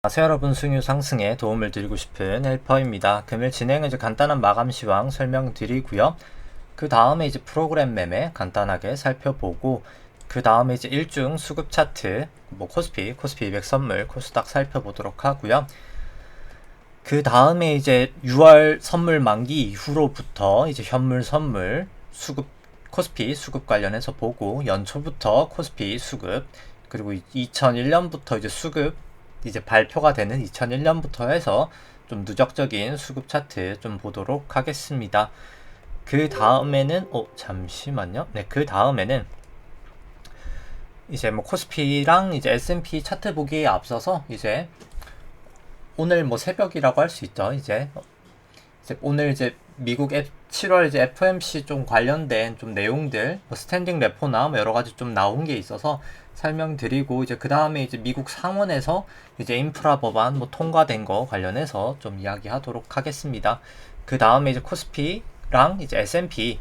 안녕하세요 여러분, 수익률 상승에 도움을 드리고 싶은 헬퍼입니다. 금일 진행은 이제 간단한 마감 시황 설명드리고요. 그 다음에 이제 프로그램 매매 간단하게 살펴보고, 그 다음에 이제 일중 수급 차트, 코스피 200 선물, 코스닥 살펴보도록 하고요. 그 다음에 이제 6월 선물 만기 이후로부터 이제 현물 선물 수급, 코스피 수급 관련해서 보고, 연초부터 코스피 수급, 그리고 2001년부터 이제 수급 이제 발표가 되는 2001년부터 해서 좀 누적적인 수급 차트 좀 보도록 하겠습니다. 그 다음에는 잠시만요. 네, 그 다음에는 이제 코스피랑 이제 S&P 차트 보기에 앞서서 이제 오늘 새벽이라고 할 수 있죠. 이제 오늘 이제 미국 7월 이제 FOMC 좀 관련된 좀 내용들, 스탠딩 레포나 여러 가지 좀 나온 게 있어서 설명드리고, 이제 그 다음에 이제 미국 상원에서 이제 인프라 법안 통과된 거 관련해서 좀 이야기하도록 하겠습니다. 그 다음에 이제 코스피랑 이제 S&P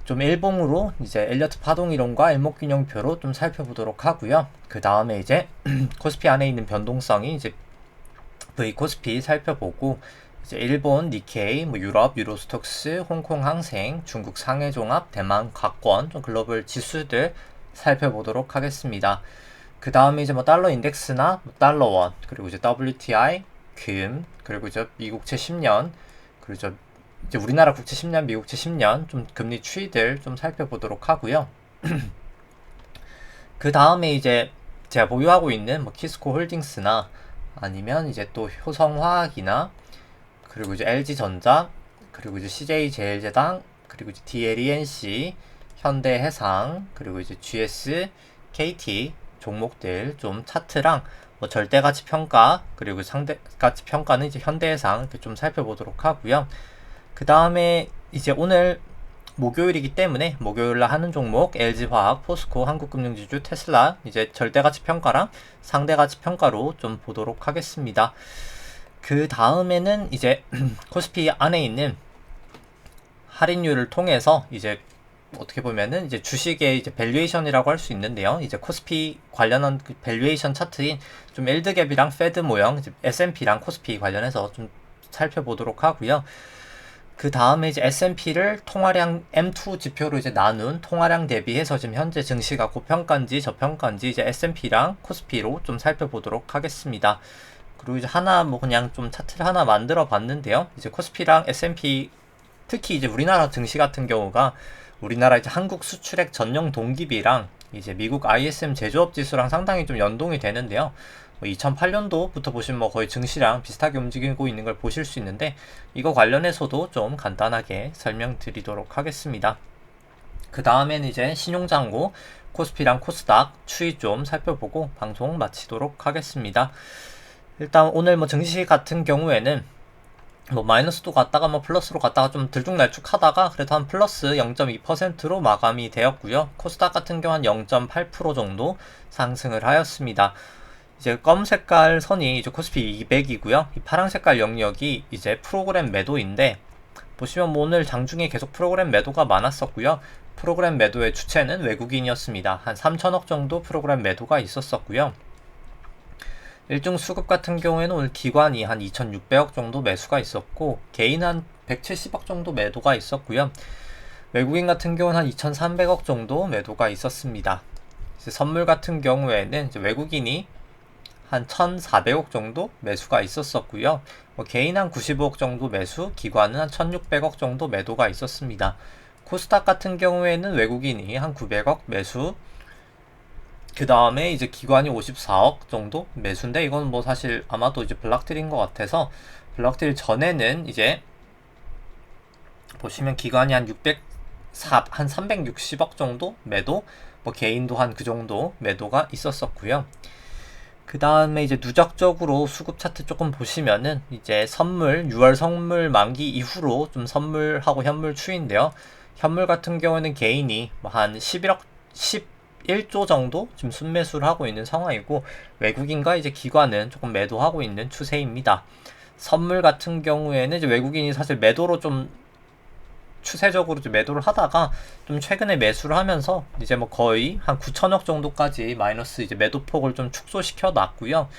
좀 일봉으로 이제 엘리어트 파동 이론과 일목균형표로 좀 살펴보도록 하고요. 그 다음에 이제 코스피 안에 있는 변동성이 이제 V 코스피 살펴보고, 이제 일본 니케이, 유럽 유로스톡스, 홍콩 항생, 중국 상해종합, 대만 각권, 좀 글로벌 지수들 살펴보도록 하겠습니다. 그 다음에 이제 달러 인덱스나 달러원, 그리고 이제 WTI, 금, 그리고 이제 미국채 10년, 그리고 이제 우리나라 국채 10년, 미국채 10년 좀 금리 추이들 좀 살펴보도록 하고요. 그 다음에 이제 제가 보유하고 있는 키스코 홀딩스나 아니면 이제 또 효성화학이나, 그리고 이제 LG전자, 그리고 이제 CJ제일제당, 그리고 이제 DLENC, 현대해상, 그리고 이제 GS, KT 종목들 좀 차트랑 절대가치 평가, 그리고 상대가치 평가는 이제 현대해상 이렇게 좀 살펴보도록 하고요. 그 다음에 이제 오늘 목요일이기 때문에 목요일날 하는 종목 LG화학, 포스코, 한국금융지주, 테슬라 이제 절대가치 평가랑 상대가치 평가로 좀 보도록 하겠습니다. 그 다음에는 이제 코스피 안에 있는 할인율을 통해서 이제 어떻게 보면은 이제 주식의 이제 밸류에이션이라고 할 수 있는데요. 이제 코스피 관련한 그 밸류에이션 차트인 좀 일드갭이랑 페드 모형, 이제 S&P랑 코스피 관련해서 좀 살펴보도록 하고요. 그 다음에 이제 S&P를 통화량 M2 지표로 이제 나눈 통화량 대비해서 지금 현재 증시가 고평가인지 저평가인지 이제 S&P랑 코스피로 좀 살펴보도록 하겠습니다. 그리고 이제 하나 그냥 좀 차트를 하나 만들어 봤는데요. 이제 코스피랑 S&P, 특히 이제 우리나라 증시 같은 경우가 우리나라 이제 한국 수출액 전용 동기비랑 이제 미국 ISM 제조업 지수랑 상당히 좀 연동이 되는데요. 2008년도부터 보시면 거의 증시랑 비슷하게 움직이고 있는 걸 보실 수 있는데, 이거 관련해서도 좀 간단하게 설명드리도록 하겠습니다. 그 다음에는 이제 신용장고, 코스피랑 코스닥 추이 좀 살펴보고 방송 마치도록 하겠습니다. 일단 오늘 증시 같은 경우에는 마이너스도 갔다가 플러스로 갔다가 좀 들쭉날쭉 하다가 그래도 한 플러스 0.2%로 마감이 되었고요. 코스닥 같은 경우 한 0.8% 정도 상승을 하였습니다. 이제 검 색깔 선이 이제 코스피 200이고요. 이 파란 색깔 영역이 이제 프로그램 매도인데, 보시면 오늘 장중에 계속 프로그램 매도가 많았었고요. 프로그램 매도의 주체는 외국인이었습니다. 한 3천억 정도 프로그램 매도가 있었었고요. 일중 수급 같은 경우에는 오늘 기관이 한 2,600억 정도 매수가 있었고, 개인 한 170억 정도 매도가 있었고요. 외국인 같은 경우는 한 2,300억 정도 매도가 있었습니다. 이제 선물 같은 경우에는 이제 외국인이 한 1,400억 정도 매수가 있었었고요. 개인 한 95억 정도 매수, 기관은 한 1,600억 정도 매도가 있었습니다. 코스닥 같은 경우에는 외국인이 한 900억 매수, 그 다음에 이제 기관이 54억 정도 매수인데, 이건 사실 아마도 이제 블락딜인 것 같아서, 블락딜 전에는 이제 보시면 기관이 한 360억 정도 매도, 개인도 한 그 정도 매도가 있었었고요. 그 다음에 이제 누적적으로 수급 차트 조금 보시면은 이제 선물, 6월 선물 만기 이후로 좀 선물하고 현물 추인데요. 현물 같은 경우는 개인이 한 11조 정도 지금 순매수를 하고 있는 상황이고, 외국인과 이제 기관은 조금 매도하고 있는 추세입니다. 선물 같은 경우에는 이제 외국인이 사실 매도로 좀 추세적으로 좀 매도를 하다가 좀 최근에 매수를 하면서 이제 거의 한 9천억 정도까지 마이너스 이제 매도폭을 좀 축소시켜 놨고요.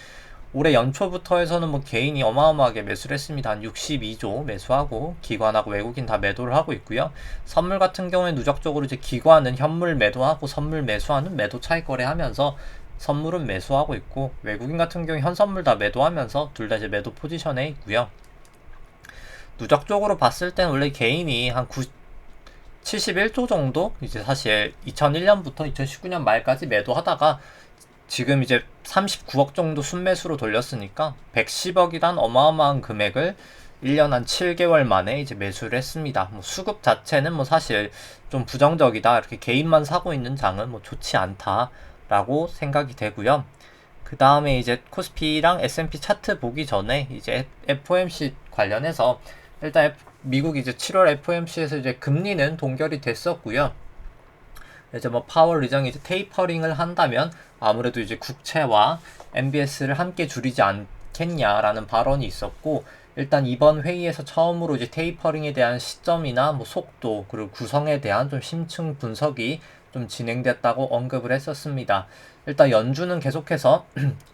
올해 연초부터 해서는 뭐 개인이 어마어마하게 매수를 했습니다. 한 62조 매수하고 기관하고 외국인 다 매도를 하고 있고요. 선물 같은 경우에 누적적으로 이제 기관은 현물 매도하고 선물 매수하는 매도 차익 거래하면서 선물은 매수하고 있고, 외국인 같은 경우 현선물 다 매도하면서 둘 다 이제 매도 포지션에 있고요. 누적적으로 봤을 땐 원래 개인이 한 71조 정도 이제 사실 2001년부터 2019년 말까지 매도하다가 지금 이제 39억 정도 순매수로 돌렸으니까 110억이란 어마어마한 금액을 1년 한 7개월 만에 이제 매수를 했습니다. 뭐 수급 자체는 뭐 사실 좀 부정적이다, 이렇게 개인만 사고 있는 장은 뭐 좋지 않다라고 생각이 되고요. 그 다음에 이제 코스피랑 S&P 차트 보기 전에 이제 FOMC 관련해서 일단 미국 이제 7월 FOMC에서 이제 금리는 동결이 됐었고요. 이제 뭐 파월 의장이 이제 테이퍼링을 한다면 아무래도 이제 국채와 MBS를 함께 줄이지 않겠냐라는 발언이 있었고, 일단 이번 회의에서 처음으로 이제 테이퍼링에 대한 시점이나 뭐 속도 그리고 구성에 대한 좀 심층 분석이 좀 진행됐다고 언급을 했었습니다. 일단 연준은 계속해서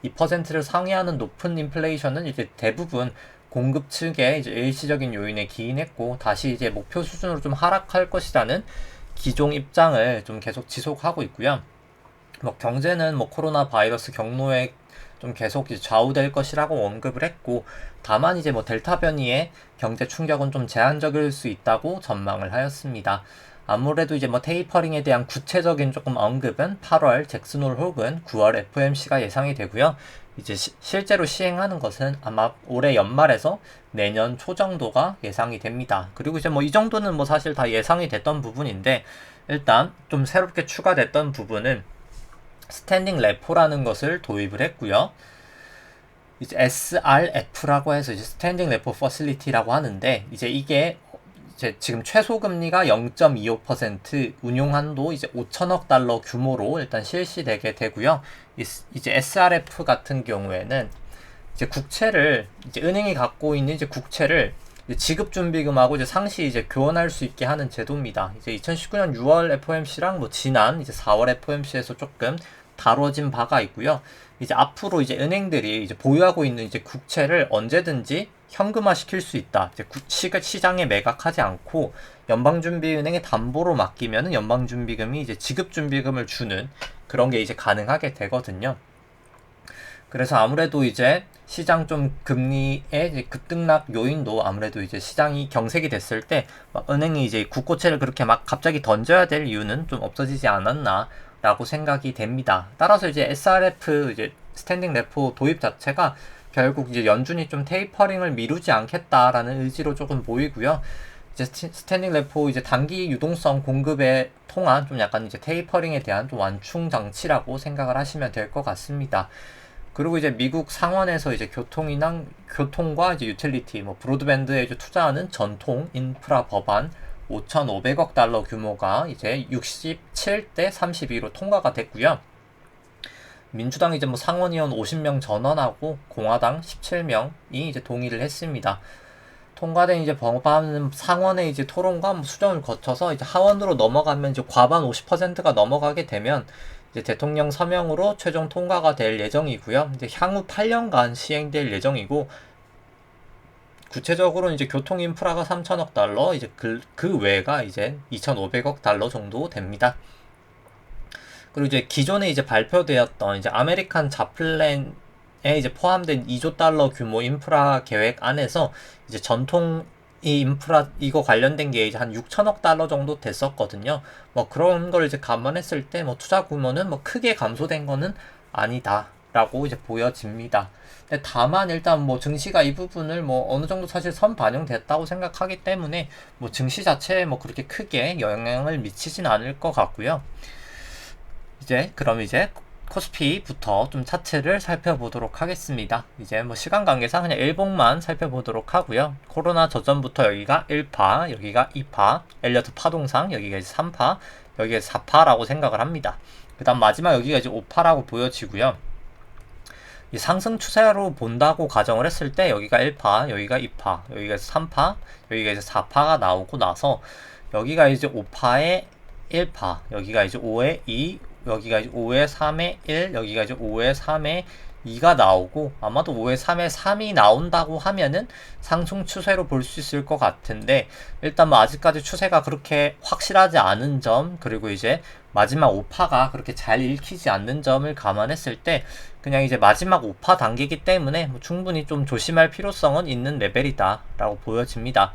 2%를 상회하는 높은 인플레이션은 이제 대부분 공급 측의 이제 일시적인 요인에 기인했고, 다시 이제 목표 수준으로 좀 하락할 것이라는 기존 입장을 좀 계속 지속하고 있고요. 뭐 경제는 뭐 코로나 바이러스 경로에 좀 계속 이제 좌우될 것이라고 언급을 했고, 다만 이제 뭐 델타 변이의 경제 충격은 좀 제한적일 수 있다고 전망을 하였습니다. 아무래도 이제 뭐 테이퍼링에 대한 구체적인 조금 언급은 8월 잭슨홀 혹은 9월 FOMC가 예상이 되고요. 이제 실제로 시행하는 것은 아마 올해 연말에서 내년 초 정도가 예상이 됩니다. 그리고 이제 뭐 이 정도는 뭐 사실 다 예상이 됐던 부분인데, 일단 좀 새롭게 추가됐던 부분은 스탠딩 레포라는 것을 도입을 했고요. 이제 SRF라고 해서 이제 스탠딩 레포 퍼실리티라고 하는데, 이제 이게 이제 지금 최소 금리가 0.25%, 운용 한도 이제 5천억 달러 규모로 일단 실시되게 되고요. 이제 SRF 같은 경우에는 이제 국채를 이제 은행이 갖고 있는 이제 국채를 이제 지급준비금하고 이제 상시 이제 교환할 수 있게 하는 제도입니다. 이제 2019년 6월 FOMC랑 뭐 지난 이제 4월 FOMC에서 조금 다뤄진 바가 있고요. 이제 앞으로 이제 은행들이 이제 보유하고 있는 이제 국채를 언제든지 현금화 시킬 수 있다. 이제 시장에 매각하지 않고 연방준비은행에 담보로 맡기면은 연방준비금이 이제 지급준비금을 주는 그런 게 이제 가능하게 되거든요. 그래서 아무래도 이제 시장 좀 금리의 이제 급등락 요인도 아무래도 이제 시장이 경색이 됐을 때 막 은행이 이제 국고채를 그렇게 막 갑자기 던져야 될 이유는 좀 없어지지 않았나라고 생각이 됩니다. 따라서 이제 SRF 이제 스탠딩 레포 도입 자체가 결국 이제 연준이 좀 테이퍼링을 미루지 않겠다라는 의지로 조금 보이고요. 이제 스탠딩 레포 이제 단기 유동성 공급에 통한 좀 약간 이제 테이퍼링에 대한 좀 완충 장치라고 생각을 하시면 될 것 같습니다. 그리고 이제 미국 상원에서 이제 교통과 이제 유틸리티, 뭐 브로드밴드에 이제 투자하는 전통 인프라 법안 5,500억 달러 규모가 이제 67대 32로 통과가 됐고요. 민주당 이제 뭐 상원의원 50명 전원하고 공화당 17명이 이제 동의를 했습니다. 통과된 이제 법안은 상원의 이제 토론과 뭐 수정을 거쳐서 이제 하원으로 넘어가면 이제 과반 50%가 넘어가게 되면 이제 대통령 서명으로 최종 통과가 될 예정이고요. 이제 향후 8년간 시행될 예정이고, 구체적으로 이제 교통 인프라가 3천억 달러, 이제 그 외가 이제 2,500억 달러 정도 됩니다. 그리고 이제 기존에 이제 발표되었던 이제 아메리칸 자플랜에 이제 포함된 2조 달러 규모 인프라 계획 안에서 이제 전통 이 인프라 이거 관련된 게 이제 한 6천억 달러 정도 됐었거든요. 뭐 그런 걸 이제 감안했을 때 뭐 투자 규모는 뭐 크게 감소된 거는 아니다라고 이제 보여집니다. 근데 다만 일단 뭐 증시가 이 부분을 뭐 어느 정도 사실 선반영됐다고 생각하기 때문에 뭐 증시 자체에 뭐 그렇게 크게 영향을 미치진 않을 것 같고요. 그럼 이제 코스피부터 좀 차트를 살펴보도록 하겠습니다. 이제 뭐 시간 관계상 그냥 일봉만 살펴보도록 하고요. 코로나 저점부터 여기가 1파, 여기가 2파, 엘리어트 파동상 여기가 이제 3파, 여기가 4파라고 생각을 합니다. 그 다음 마지막 여기가 이제 5파라고 보여지고요. 이 상승 추세로 본다고 가정을 했을 때 여기가 1파, 여기가 2파, 여기가 3파, 여기가 이제 4파가 나오고 나서 여기가 이제 5파에 1파, 여기가 이제 5에 2, 여기가 이제 5에 3에 1, 여기가 이제 5에 3에 2가 나오고 아마도 5에 3에 3이 나온다고 하면은 상승 추세로 볼 수 있을 것 같은데, 일단 뭐 아직까지 추세가 그렇게 확실하지 않은 점, 그리고 이제 마지막 5파가 그렇게 잘 읽히지 않는 점을 감안했을 때 그냥 이제 마지막 5파 단계이기 때문에 뭐 충분히 좀 조심할 필요성은 있는 레벨이다 라고 보여집니다.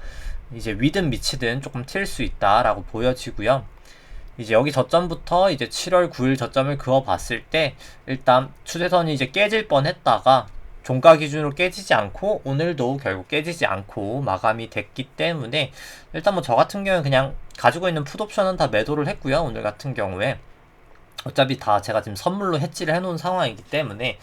이제 위든 미치든 조금 튈 수 있다 라고 보여지고요. 이제 여기 저점부터 이제 7월 9일 저점을 그어 봤을 때 일단 추세선이 이제 깨질 뻔 했다가 종가 기준으로 깨지지 않고 오늘도 결국 깨지지 않고 마감이 됐기 때문에 일단 뭐 저 같은 경우는 그냥 가지고 있는 풋옵션은 다 매도를 했고요. 오늘 같은 경우에 어차피 다 제가 지금 선물로 해지를 해놓은 상황이기 때문에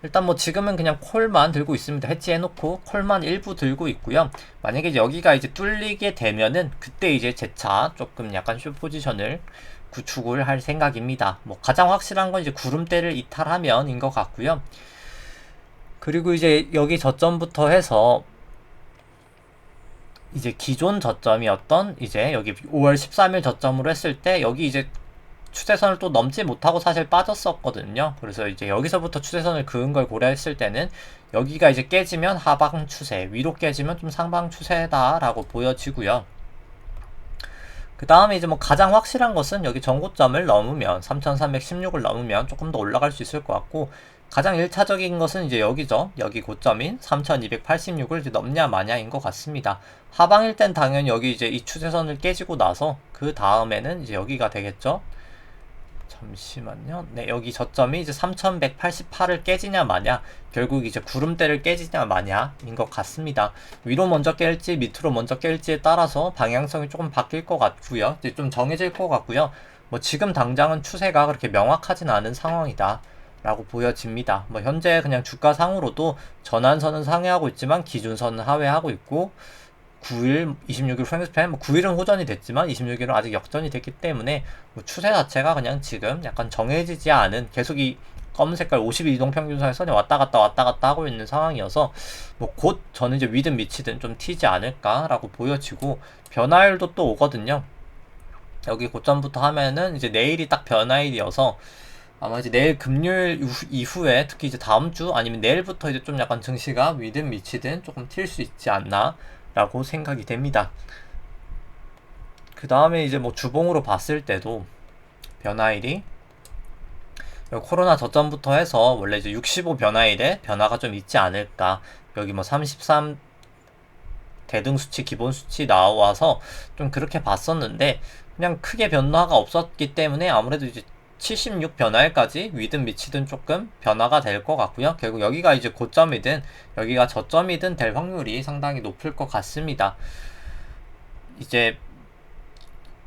일단 뭐 지금은 그냥 콜만 들고 있습니다. 해지해놓고 콜만 일부 들고 있고요. 만약에 여기가 이제 뚫리게 되면은 그때 이제 재차 조금 약간 숏 포지션을 구축을 할 생각입니다. 뭐 가장 확실한 건 이제 구름대를 이탈하면인 것 같고요. 그리고 이제 여기 저점부터 해서 이제 기존 저점이었던 이제 여기 5월 13일 저점으로 했을 때 여기 이제 추세선을 또 넘지 못하고 사실 빠졌었거든요. 그래서 이제 여기서부터 추세선을 그은 걸 고려했을 때는 여기가 이제 깨지면 하방 추세, 위로 깨지면 좀 상방 추세다라고 보여지고요. 그 다음에 이제 뭐 가장 확실한 것은 여기 전고점을 넘으면 3316을 넘으면 조금 더 올라갈 수 있을 것 같고, 가장 1차적인 것은 이제 여기죠. 여기 고점인 3286을 이제 넘냐 마냐인 것 같습니다. 하방일 땐 당연히 여기 이제 이 추세선을 깨지고 나서 그 다음에는 이제 여기가 되겠죠. 잠시만요. 네, 여기 저점이 이제 3188을 깨지냐 마냐, 결국 이제 구름대를 깨지냐 마냐인 것 같습니다. 위로 먼저 깰지 밑으로 먼저 깰지에 따라서 방향성이 조금 바뀔 것 같고요. 이제 좀 정해질 것 같고요. 뭐 지금 당장은 추세가 그렇게 명확하진 않은 상황이다 라고 보여집니다. 뭐 현재 그냥 주가상으로도 전환선은 상회하고 있지만 기준선은 하회하고 있고, 9일, 26일 프랭스팬, 뭐 9일은 호전이 됐지만 26일은 아직 역전이 됐기 때문에 뭐 추세 자체가 그냥 지금 약간 정해지지 않은, 계속 이 검은 색깔 50일 이동평균선의 선이 왔다 갔다 하고 있는 상황이어서 뭐 곧 저는 이제 위든 미치든 좀 튀지 않을까라고 보여지고, 변화일도 또 오거든요. 여기 고점부터 하면은 이제 내일이 딱 변화일이어서 아마 이제 내일 금요일 이후에 특히 이제 다음 주 아니면 내일부터 이제 좀 약간 증시가 위든 미치든 조금 튈 수 있지 않나 라고 생각이 됩니다. 그 다음에 이제 뭐 주봉으로 봤을 때도 변화일이 코로나 저점부터 해서 원래 이제 65 변화일에 변화가 좀 있지 않을까, 여기 뭐 33 대등 수치 기본 수치 나와서 좀 그렇게 봤었는데 그냥 크게 변화가 없었기 때문에 아무래도 이제 76 변화일까지 위든 미치든 조금 변화가 될 것 같고요. 결국 여기가 이제 고점이든 여기가 저점이든 될 확률이 상당히 높을 것 같습니다. 이제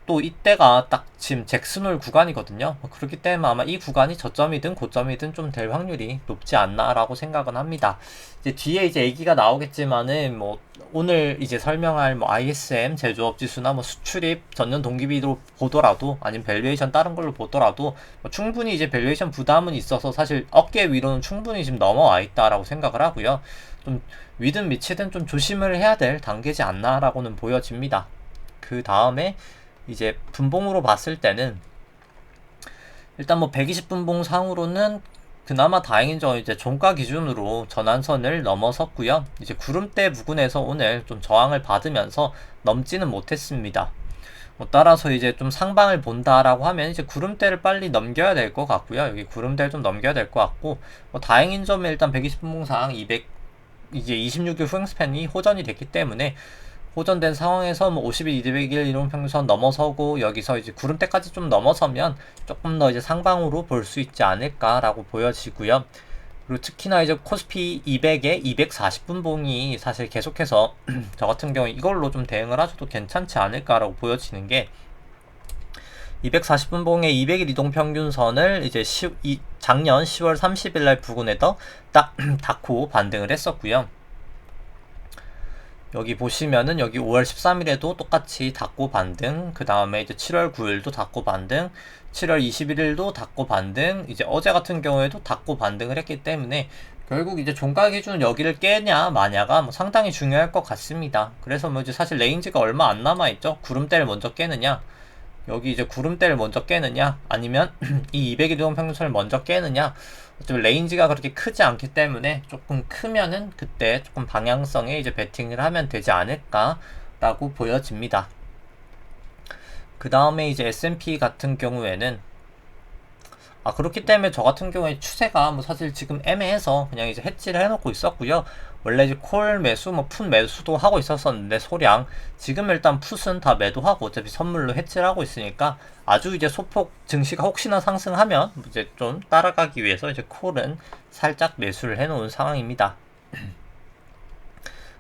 또 이때가 딱 지금 잭슨홀 구간이거든요. 그렇기 때문에 아마 이 구간이 저점이든 고점이든 좀 될 확률이 높지 않나라고 생각은 합니다. 이제 뒤에 이제 얘기가 나오겠지만은 뭐 오늘 이제 설명할 뭐 ISM 제조업 지수나 뭐 수출입 전년 동기비로 보더라도 아니면 밸류에이션 다른 걸로 보더라도 뭐 충분히 이제 밸류에이션 부담은 있어서 사실 어깨 위로는 충분히 지금 넘어와 있다라고 생각을 하고요. 좀 위든 미치든 좀 조심을 해야 될 단계지 않나라고는 보여집니다. 그 다음에 이제 분봉으로 봤을 때는 일단 뭐 120분봉 상으로는 그나마 다행인 점 이제 종가 기준으로 전환선을 넘어섰고요. 이제 구름대 부근에서 오늘 좀 저항을 받으면서 넘지는 못했습니다. 뭐 따라서 이제 좀 상방을 본다라고 하면 이제 구름대를 빨리 넘겨야 될 것 같고요. 여기 구름대를 좀 넘겨야 될 것 같고, 뭐 다행인 점은 일단 120분봉 상 200 이제 26일 후행스팬이 호전이 됐기 때문에 호전된 상황에서 뭐 50일, 200일 이동평균선 넘어서고 여기서 이제 구름대까지 좀 넘어서면 조금 더 이제 상방으로 볼 수 있지 않을까라고 보여지고요. 그리고 특히나 이제 코스피 200에 240분봉이 사실 계속해서 저 같은 경우 이걸로 좀 대응을 하셔도 괜찮지 않을까라고 보여지는 게, 240분봉의 200일 이동평균선을 이제 작년 10월 30일날 부근에서 딱 닫고 반등을 했었고요. 여기 보시면은 여기 5월 13일에도 똑같이 닫고 반등, 그 다음에 이제 7월 9일도 닫고 반등, 7월 21일도 닫고 반등, 이제 어제 같은 경우에도 닫고 반등을 했기 때문에 결국 이제 종가 기준 여기를 깨냐 마냐가 뭐 상당히 중요할 것 같습니다. 그래서 뭐 이제 사실 레인지가 얼마 안 남아있죠. 구름대를 먼저 깨느냐, 여기 이제 구름대를 먼저 깨느냐, 아니면 이 200일 이동 평균선을 먼저 깨느냐, 좀 레인지가 그렇게 크지 않기 때문에 조금 크면은 그때 조금 방향성에 이제 베팅을 하면 되지 않을까라고 보여집니다. 그 다음에 이제 S&P 같은 경우에는 그렇기 때문에 저 같은 경우에 추세가 뭐 사실 지금 애매해서 그냥 이제 해지를 해놓고 있었고요. 원래 이제 콜 매수, 뭐 풋 매수도 하고 있었었는데 소량 지금 일단 풋은 다 매도하고 어차피 선물로 해지를 하고 있으니까 아주 이제 소폭 증시가 혹시나 상승하면 이제 좀 따라가기 위해서 이제 콜은 살짝 매수를 해놓은 상황입니다.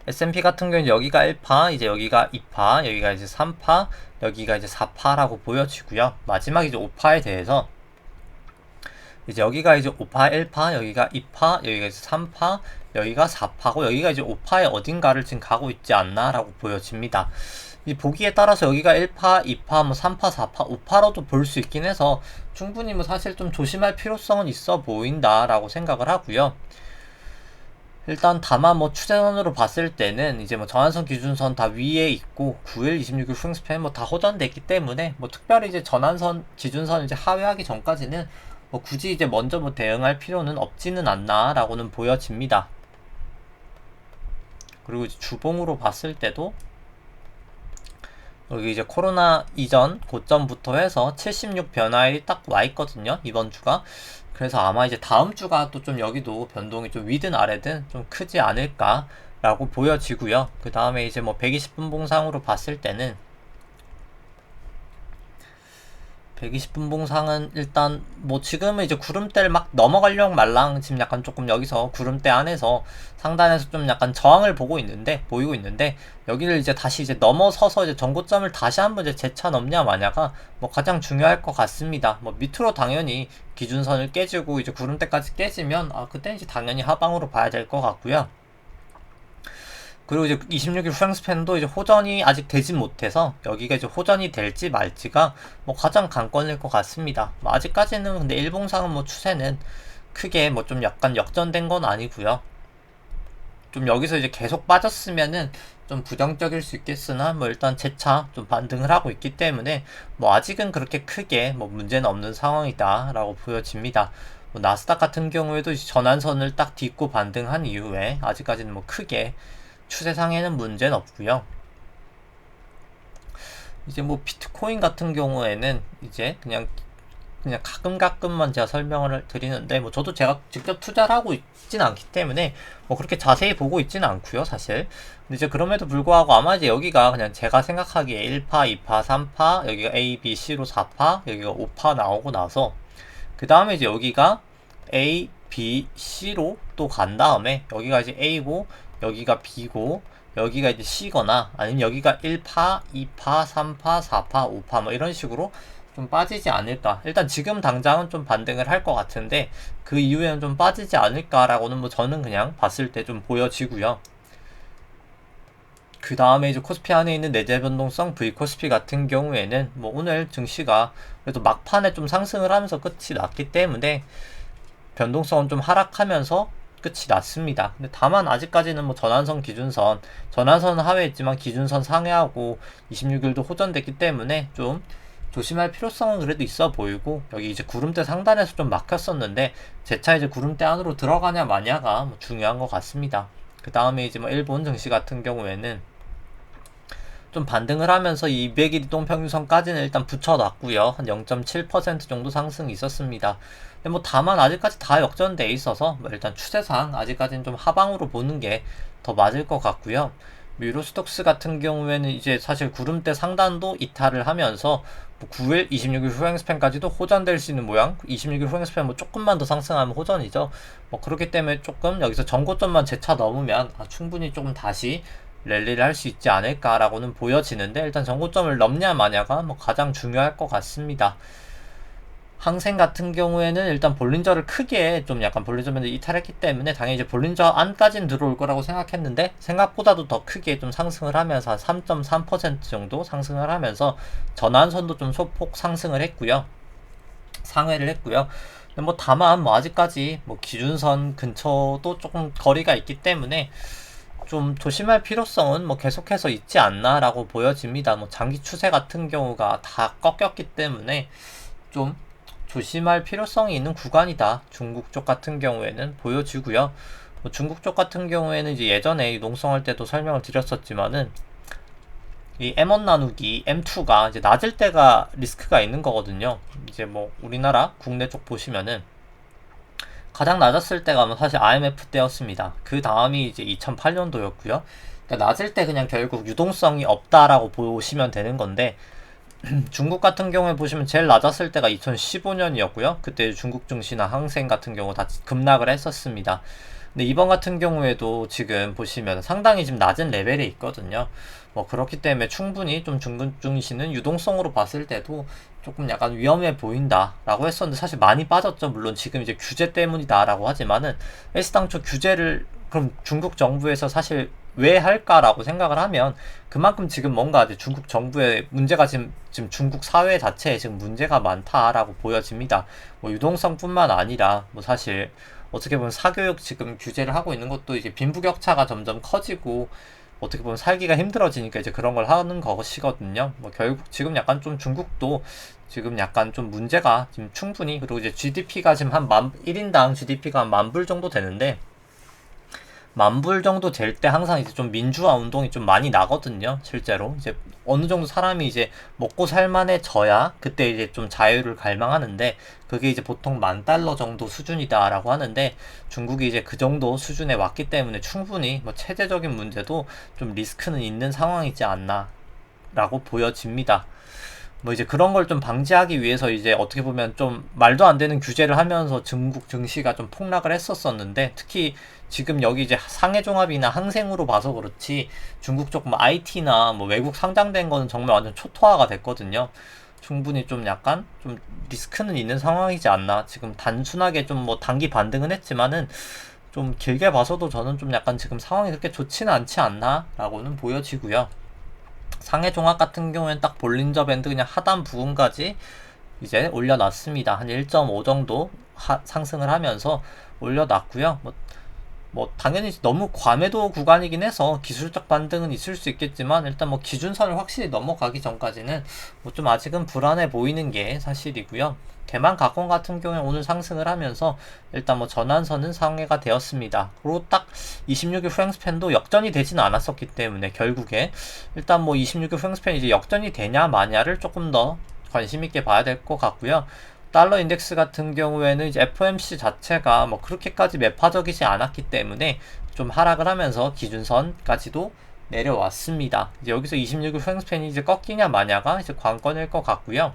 S&P 같은 경우는 여기가 1파, 이제 여기가 2파, 여기가 이제 3파, 여기가 이제 4파라고 보여지고요. 마지막 이제 5파에 대해서 이제 여기가 이제 5파, 1파, 여기가 2파, 여기가 이제 3파, 여기가 4파고 여기가 이제 5파의 어딘가를 지금 가고 있지 않나라고 보여집니다. 이 보기에 따라서 여기가 1파, 2파, 뭐 3파, 4파, 5파로도 볼 수 있긴 해서 충분히 뭐 사실 좀 조심할 필요성은 있어 보인다라고 생각을 하고요. 일단 다만 뭐 추세선으로 봤을 때는 이제 뭐 전환선 기준선 다 위에 있고 9일, 26일 스윙스팬 뭐 다 호전돼 있기 때문에 뭐 특별히 이제 전환선 기준선 이제 하회하기 전까지는 뭐 굳이 이제 먼저 뭐 대응할 필요는 없지는 않나라고는 보여집니다. 그리고 이제 주봉으로 봤을 때도 여기 이제 코로나 이전 고점부터 해서 76 변화일이 딱 와 있거든요. 이번 주가. 그래서 아마 이제 다음 주가 또 좀 여기도 변동이 좀 위든 아래든 좀 크지 않을까라고 보여지고요. 그 다음에 이제 뭐 120분 봉상으로 봤을 때는 120분 봉상은 일단 뭐 지금은 이제 구름대를 막 넘어가려고 말랑 지금 약간 조금 여기서 구름대 안에서 상단에서 좀 약간 저항을 보이고 있는데 여기를 이제 다시 이제 넘어서서 이제 전고점을 다시 한번 이제 재차 넘냐 마냐가 뭐 가장 중요할 것 같습니다. 뭐 밑으로 당연히 기준선을 깨지고 이제 구름대까지 깨지면 그때 이제 당연히 하방으로 봐야 될 것 같고요. 그리고 이제 26일 프랑스팬도 이제 호전이 아직 되진 못해서 여기가 이제 호전이 될지 말지가 뭐 가장 관건일 것 같습니다. 뭐 아직까지는 근데 일봉상은 뭐 추세는 크게 뭐 좀 약간 역전된 건 아니고요. 좀 여기서 이제 계속 빠졌으면은 좀 부정적일 수 있겠으나 뭐 일단 재차 좀 반등을 하고 있기 때문에 뭐 아직은 그렇게 크게 뭐 문제는 없는 상황이다라고 보여집니다. 뭐 나스닥 같은 경우에도 전환선을 딱 딛고 반등한 이후에 아직까지는 뭐 크게 추세상에는 문제는 없고요. 이제 뭐 비트코인 같은 경우에는 이제 그냥 가끔만 제가 설명을 드리는데 뭐 저도 제가 직접 투자를 하고 있진 않기 때문에 뭐 그렇게 자세히 보고 있지는 않고요 사실. 근데 이제 그럼에도 불구하고 아마 이제 여기가 그냥 제가 생각하기에 1파, 2파, 3파, 여기가 A, B, C로 4파, 여기가 5파 나오고 나서 그 다음에 이제 여기가 A, B, C로 또 간 다음에 여기가 이제 A고 여기가 B고 여기가 이제 C거나 아니면 여기가 1파, 2파, 3파, 4파, 5파 뭐 이런 식으로 좀 빠지지 않을까. 일단 지금 당장은 좀 반등을 할 것 같은데 그 이후에는 좀 빠지지 않을까라고는 뭐 저는 그냥 봤을 때 좀 보여지고요. 그 다음에 이제 코스피 안에 있는 내재 변동성 V코스피 같은 경우에는 뭐 오늘 증시가 그래도 막판에 좀 상승을 하면서 끝이 났기 때문에 변동성은 좀 하락하면서 끝이 났습니다. 근데 다만 아직까지는 뭐 전환선 하회했지만 기준선 상회하고 26일도 호전됐기 때문에 좀 조심할 필요성은 그래도 있어 보이고 여기 이제 구름대 상단에서 좀 막혔었는데 재차 이제 구름대 안으로 들어가냐 마냐가 뭐 중요한 것 같습니다. 그 다음에 이제 뭐 일본 증시 같은 경우에는 좀 반등을 하면서 200일 이동평균선까지는 일단 붙여놨고요. 한 0.7% 정도 상승이 있었습니다. 근데 뭐 다만 아직까지 다 역전돼 있어서 뭐 일단 추세상 아직까지는 좀 하방으로 보는 게 더 맞을 것 같고요. 유로스톡스 같은 경우에는 이제 사실 구름대 상단도 이탈을 하면서 뭐 9일, 26일 후행스팬까지도 호전될 수 있는 모양. 26일 후행스팬 뭐 조금만 더 상승하면 호전이죠. 뭐 그렇기 때문에 조금 여기서 전고점만 재차 넘으면 충분히 조금 다시 랠리를 할 수 있지 않을까라고는 보여지는데 일단 전고점을 넘냐 마냐가 뭐 가장 중요할 것 같습니다. 항생 같은 경우에는 일단 볼린저를 크게 좀 약간 볼린저면서 이탈했기 때문에 당연히 이제 볼린저 안까지는 들어올 거라고 생각했는데 생각보다도 더 크게 좀 상승을 하면서 한 3.3% 정도 상승을 하면서 전환선도 좀 소폭 상승을 했고요. 상회를 했고요. 근데 뭐 다만 뭐 아직까지 뭐 기준선 근처도 조금 거리가 있기 때문에 좀 조심할 필요성은 뭐 계속해서 있지 않나라고 보여집니다. 뭐 장기 추세 같은 경우가 다 꺾였기 때문에 좀 조심할 필요성이 있는 구간이다. 중국 쪽 같은 경우에는 보여지고요. 뭐 중국 쪽 같은 경우에는 이제 예전에 농성할 때도 설명을 드렸었지만은 이 M1 나누기 M2가 이제 낮을 때가 리스크가 있는 거거든요. 이제 뭐 우리나라 국내 쪽 보시면은 가장 낮았을 때가 사실 IMF 때였습니다. 그 다음이 이제 2008년도였고요. 그러니까 낮을 때 그냥 결국 유동성이 없다라고 보시면 되는 건데 중국 같은 경우에 보시면 제일 낮았을 때가 2015년이었고요. 그때 중국 증시나 항생 같은 경우 다 급락을 했었습니다. 근데 이번 같은 경우에도 지금 보시면 상당히 지금 낮은 레벨에 있거든요. 뭐 그렇기 때문에 충분히 좀 중국 증시는 유동성으로 봤을 때도 조금 약간 위험해 보인다라고 했었는데 사실 많이 빠졌죠. 물론 지금 이제 규제 때문이다라고 하지만은 애시당초 규제를 그럼 중국 정부에서 사실 왜 할까라고 생각을 하면 그만큼 지금 뭔가 이제 중국 정부의 문제가 지금 중국 사회 자체에 지금 문제가 많다라고 보여집니다. 뭐 유동성뿐만 아니라 뭐 사실 어떻게 보면 사교육 지금 규제를 하고 있는 것도 이제 빈부격차가 점점 커지고 어떻게 보면 살기가 힘들어지니까 이제 그런 걸 하는 것이거든요. 뭐 결국 지금 약간 좀 중국도 지금 약간 좀 문제가 지금 충분히 그리고 이제 GDP가 지금 한 1인당 GDP가 한 10,000불 정도 되는데 10,000불 정도 될 때 항상 이제 좀 민주화 운동이 좀 많이 나거든요. 실제로 이제 어느 정도 사람이 이제 먹고 살만해져야 그때 이제 좀 자유를 갈망하는데 그게 이제 보통 $10,000 정도 수준이다라고 하는데 중국이 이제 그 정도 수준에 왔기 때문에 충분히 뭐 체제적인 문제도 좀 리스크는 있는 상황이지 않나라고 보여집니다. 뭐 이제 그런 걸 좀 방지하기 위해서 이제 어떻게 보면 좀 말도 안 되는 규제를 하면서 중국 증시가 좀 폭락을 했었었는데 특히 지금 여기 이제 상해종합이나 항생으로 봐서 그렇지 중국 쪽 뭐 IT나 뭐 외국 상장된 거는 정말 완전 초토화가 됐거든요. 충분히 좀 약간 좀 리스크는 있는 상황이지 않나. 지금 단순하게 좀 뭐 단기 반등은 했지만은 좀 길게 봐서도 저는 좀 약간 지금 상황이 그렇게 좋지는 않지 않나라고는 보여지고요. 상해종합 같은 경우에는 딱 볼린저 밴드 그냥 하단 부분까지 이제 올려놨습니다. 한 1.5 정도 상승을 하면서 올려놨고요. 뭐 당연히 너무 과매도 구간이긴 해서 기술적 반등은 있을 수 있겠지만 일단 뭐 기준선을 확실히 넘어가기 전까지는 뭐 좀 아직은 불안해 보이는 게 사실이고요. 대만 가공 같은 경우에 오늘 상승을 하면서 일단 뭐 전환선은 상회가 되었습니다. 그리고 딱 26일 후행스팬도 역전이 되지는 않았었기 때문에 결국에 일단 뭐 26일 후행스팬이 이제 역전이 되냐 마냐를 조금 더 관심 있게 봐야 될 것 같고요. 달러 인덱스 같은 경우에는 이제 FOMC 자체가 뭐 그렇게까지 매파적이지 않았기 때문에 좀 하락을 하면서 기준선까지도 내려왔습니다. 이제 여기서 26일 후행스팬이 이제 꺾이냐 마냐가 이제 관건일 것 같고요.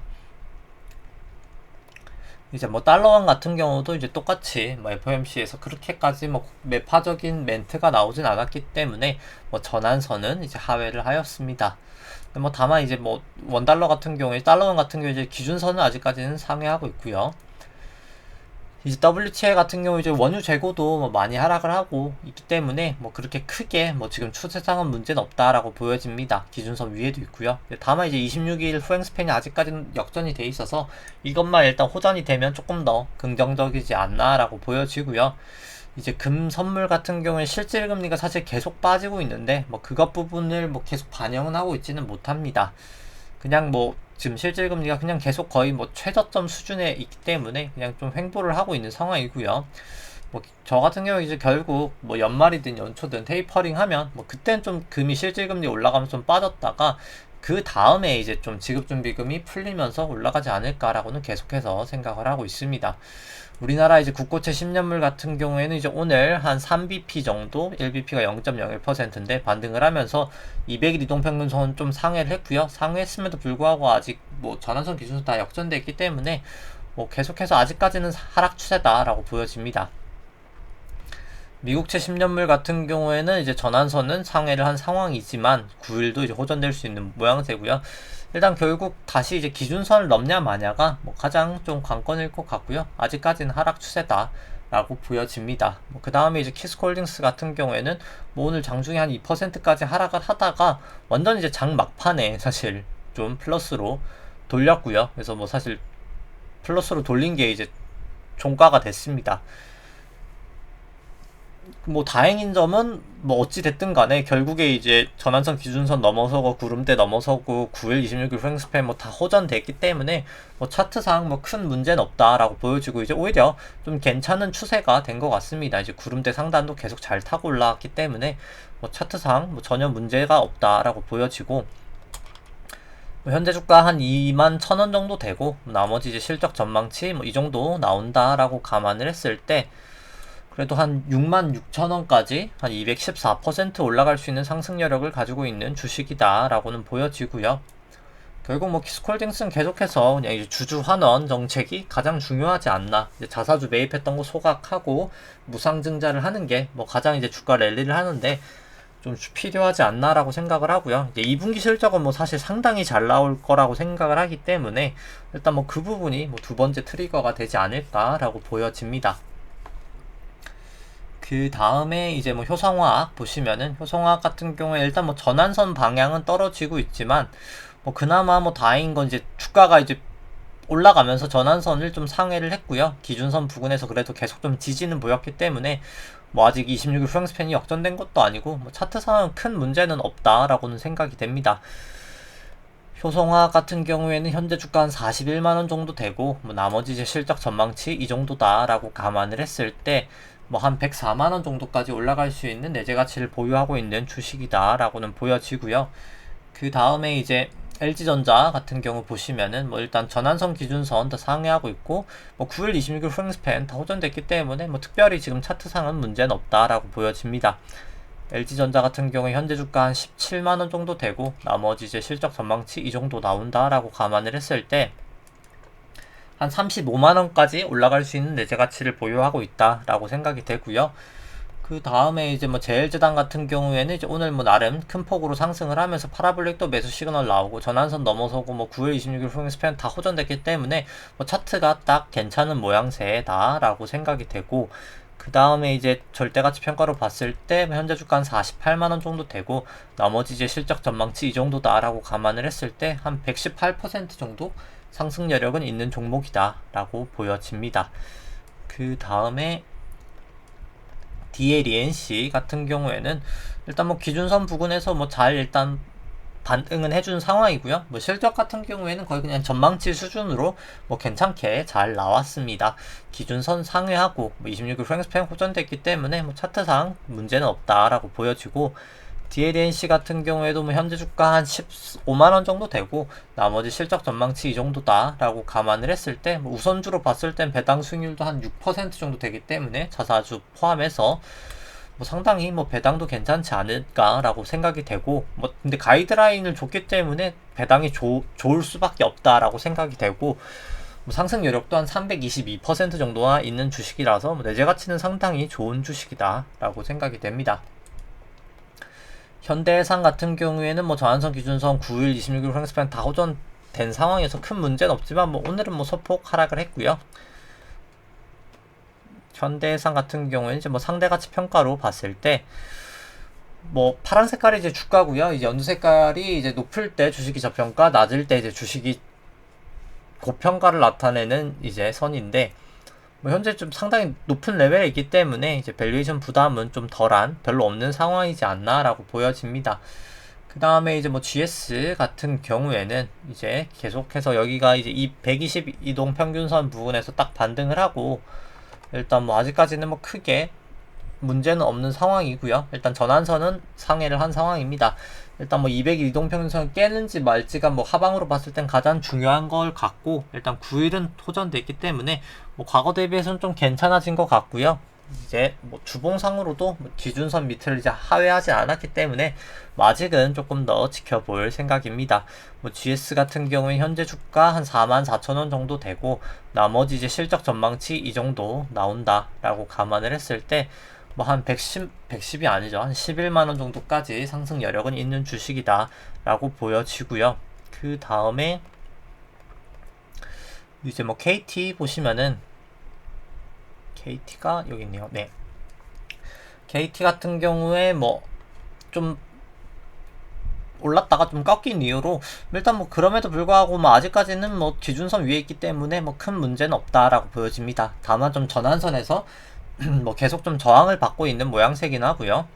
이제 뭐 달러원 같은 경우도 이제 똑같이 뭐 FOMC에서 그렇게까지 뭐 매파적인 멘트가 나오진 않았기 때문에 뭐 전환선은 이제 하회를 하였습니다. 뭐 다만 이제 뭐 원달러 같은 경우에 달러원 같은 경우에 이제 기준선은 아직까지는 상회하고 있고요. 이제 WTI 같은 경우 이제 원유 재고도 뭐 많이 하락을 하고 있기 때문에 뭐 그렇게 크게 뭐 지금 추세상은 문제는 없다라고 보여집니다. 기준선 위에도 있고요. 다만 이제 26일 후행스팬이 아직까지는 역전이 돼 있어서 이것만 일단 호전이 되면 조금 더 긍정적이지 않나라고 보여지고요. 이제 금 선물 같은 경우에 실질 금리가 사실 계속 빠지고 있는데 뭐 그것 부분을 뭐 계속 반영은 하고 있지는 못합니다. 그냥 뭐 지금 실질 금리가 그냥 계속 거의 뭐 최저점 수준에 있기 때문에 그냥 좀 횡보를 하고 있는 상황이고요. 뭐 저 같은 경우 이제 결국 뭐 연말이든 연초든 테이퍼링 하면 뭐 그땐 좀 금이 실질 금리 올라가면서 좀 빠졌다가 그 다음에 이제 좀 지급준비금이 풀리면서 올라가지 않을까라고는 계속해서 생각을 하고 있습니다. 우리나라 이제 국고채 10년물 같은 경우에는 이제 오늘 한 3bp 정도, 1bp가 0.01%인데 반등을 하면서 200일 이동평균선 좀 상회를 했고요. 상회했음에도 불구하고 아직 뭐 전환선 기준선 다 역전돼 있기 때문에 뭐 계속해서 아직까지는 하락 추세다라고 보여집니다. 미국채 10년물 같은 경우에는 이제 전환선은 상회를 한 상황이지만 9일도 이제 호전될 수 있는 모양새고요. 일단 결국 다시 이제 기준선을 넘냐 마냐가 뭐 가장 좀 관건일 것 같고요. 아직까지는 하락 추세다 라고 보여집니다. 그 다음에 이제 키스콜딩스 같은 경우에는 뭐 오늘 장중에 한 2%까지 하락을 하다가 완전 이제 장 막판에 사실 좀 플러스로 돌렸고요. 그래서 뭐 사실 플러스로 돌린 게 이제 종가가 됐습니다. 뭐 다행인 점은 뭐 어찌 됐든 간에 결국에 이제 전환선 기준선 넘어서고 구름대 넘어서고 9일 26일 프랭스팬 뭐 다 호전됐기 때문에 뭐 차트상 뭐 큰 문제는 없다라고 보여지고 이제 오히려 좀 괜찮은 추세가 된 것 같습니다. 이제 구름대 상단도 계속 잘 타고 올라왔기 때문에 뭐 차트상 뭐 전혀 문제가 없다라고 보여지고 뭐 현재 주가 한 2만 1,000원 정도 되고 나머지 이제 실적 전망치 뭐 이 정도 나온다라고 감안을 했을 때 그래도 한 66,000원까지 한 214% 올라갈 수 있는 상승 여력을 가지고 있는 주식이다 라고는 보여지고요. 결국 뭐 키스콜딩스는 계속해서 그냥 이제 주주 환원 정책이 가장 중요하지 않나. 이제 자사주 매입했던 거 소각하고 무상증자를 하는 게 뭐 가장 이제 주가 랠리를 하는데 좀 필요하지 않나라고 생각을 하고요. 이제 2분기 실적은 뭐 사실 상당히 잘 나올 거라고 생각을 하기 때문에 일단 뭐 그 부분이 뭐 두 번째 트리거가 되지 않을까라고 보여집니다. 그 다음에 이제 뭐 효성화학 보시면은 효성화학 같은 경우에 일단 뭐 전환선 방향은 떨어지고 있지만 뭐 그나마 뭐 다행인 건 이제 주가가 이제 올라가면서 전환선을 좀 상회를 했고요. 기준선 부근에서 그래도 계속 좀 지지는 보였기 때문에 뭐 아직 26일 프랑스팬이 역전된 것도 아니고 뭐 차트상은 큰 문제는 없다라고는 생각이 됩니다. 효성화학 같은 경우에는 현재 주가 한 41만원 정도 되고 뭐 나머지 이제 실적 전망치 이 정도다라고 감안을 했을 때 뭐 한 104만원 정도까지 올라갈 수 있는 내재 가치를 보유하고 있는 주식이다 라고는 보여지고요. 그 다음에 이제 LG전자 같은 경우 보시면은 뭐 일단 전환선 기준선 다 상회하고 있고 뭐 9일 26일 프랭스팬 다 호전됐기 때문에 뭐 특별히 지금 차트상은 문제는 없다라고 보여집니다. LG전자 같은 경우에 현재 주가 한 17만원 정도 되고 나머지 이제 실적 전망치 이 정도 나온다라고 감안을 했을 때 한 35만원까지 올라갈 수 있는 내재 가치를 보유하고 있다라고 생각이 되고요. 그 다음에 이제 뭐 제일제당 같은 경우에는 이제 오늘 뭐 나름 큰 폭으로 상승을 하면서 파라블릭 또 매수 시그널 나오고 전환선 넘어서고 뭐 9일 26일 프랭스팬 다 호전됐기 때문에 뭐 차트가 딱 괜찮은 모양새다라고 생각이 되고 그 다음에 이제 절대가치 평가로 봤을 때 현재 주가 한 48만원 정도 되고 나머지 이제 실적 전망치 이 정도다라고 감안을 했을 때 한 118% 정도 상승 여력은 있는 종목이다 라고 보여집니다. 그 다음에 DLENC 같은 경우에는 일단 뭐 기준선 부근에서 뭐 잘 일단 반응은 해준 상황이고요. 뭐 실적 같은 경우에는 거의 그냥 전망치 수준으로 뭐 괜찮게 잘 나왔습니다. 기준선 상회하고 뭐 26일 프랭스팬 호전됐기 때문에 뭐 차트상 문제는 없다라고 보여지고 DLNC 같은 경우에도 뭐 현재 주가 한 15만원 정도 되고 나머지 실적 전망치 이 정도다라고 감안을 했을 때 뭐 우선주로 봤을 땐 배당 수익률도 한 6% 정도 되기 때문에 자사주 포함해서 뭐 상당히 뭐 배당도 괜찮지 않을까라고 생각이 되고 뭐 근데 가이드라인을 줬기 때문에 배당이 좋을 수밖에 없다라고 생각이 되고 뭐 상승 여력도 한 322% 정도나 있는 주식이라서 뭐 내재 가치는 상당히 좋은 주식이다라고 생각이 됩니다. 현대해상 같은 경우에는 뭐 전환선 기준선 9일 26일 프랑스팬 다 호전된 상황에서 큰 문제는 없지만 뭐 오늘은 뭐 소폭 하락을 했고요. 현대해상 같은 경우에는 이제 뭐 상대가치 평가로 봤을 때 뭐 파란 색깔이 이제 주가고요. 이제 연두 색깔이 이제 높을 때 주식이 저평가, 낮을 때 이제 주식이 고평가를 나타내는 이제 선인데 뭐 현재 좀 상당히 높은 레벨에 있기 때문에 이제 밸류에이션 부담은 좀 덜한 별로 없는 상황이지 않나라고 보여집니다. 그 다음에 이제 뭐 GS 같은 경우에는 이제 계속해서 여기가 이제 이 120이동 평균선 부분에서 딱 반등을 하고 일단 뭐 아직까지는 뭐 크게 문제는 없는 상황이고요. 일단 전환선은 상회를 한 상황입니다. 일단 뭐 200일 이동평균선 깨는지 말지가 뭐 하방으로 봤을 땐 가장 중요한 걸 같고 일단 9일은 호전됐기 때문에 뭐 과거 대비해서는 좀 괜찮아진 것 같고요. 이제 뭐 주봉상으로도 기준선 밑을 이제 하회하지 않았기 때문에 뭐 아직은 조금 더 지켜볼 생각입니다. 뭐 GS 같은 경우에 현재 주가 한 44,000원 정도 되고 나머지 이제 실적 전망치 이 정도 나온다라고 감안을 했을 때 뭐 한 110이 아니죠. 한 11만원 정도까지 상승 여력은 있는 주식이다 라고 보여지고요. 그 다음에 이제 뭐 KT 보시면은 KT가 여기 있네요. 네. KT 같은 경우에 뭐 좀 올랐다가 좀 꺾인 이유로 일단 뭐 그럼에도 불구하고 뭐 아직까지는 뭐 기준선 위에 있기 때문에 뭐 큰 문제는 없다라고 보여집니다. 다만 좀 전환선에서 뭐 계속 좀 저항을 받고 있는 모양새긴 하고요.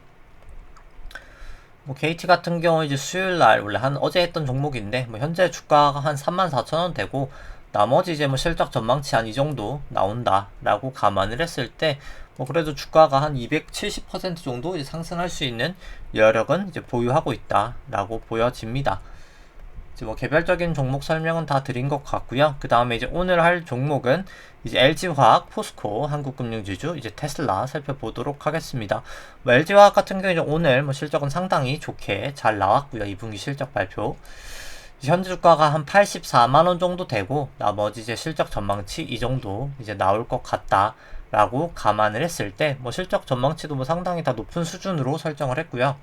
뭐 KT 같은 경우 이제 수요일 날 원래 한 어제 했던 종목인데 뭐 현재 주가가 한 34,000원 되고 나머지 이제 뭐 실적 전망치 한 이 정도 나온다라고 감안을 했을 때 뭐 그래도 주가가 한 270% 정도 이제 상승할 수 있는 여력은 이제 보유하고 있다라고 보여집니다. 이제 뭐 개별적인 종목 설명은 다 드린 것 같고요. 그 다음에 이제 오늘 할 종목은 이제 LG화학, 포스코, 한국금융지주, 이제 테슬라 살펴보도록 하겠습니다. 뭐 LG화학 같은 경우에 오늘 뭐 실적은 상당히 좋게 잘 나왔고요. 2분기 실적 발표. 현재 주가가 한 84만원 정도 되고 나머지 이제 실적 전망치 이 정도 이제 나올 것 같다라고 감안을 했을 때 뭐 실적 전망치도 뭐 상당히 다 높은 수준으로 설정을 했고요.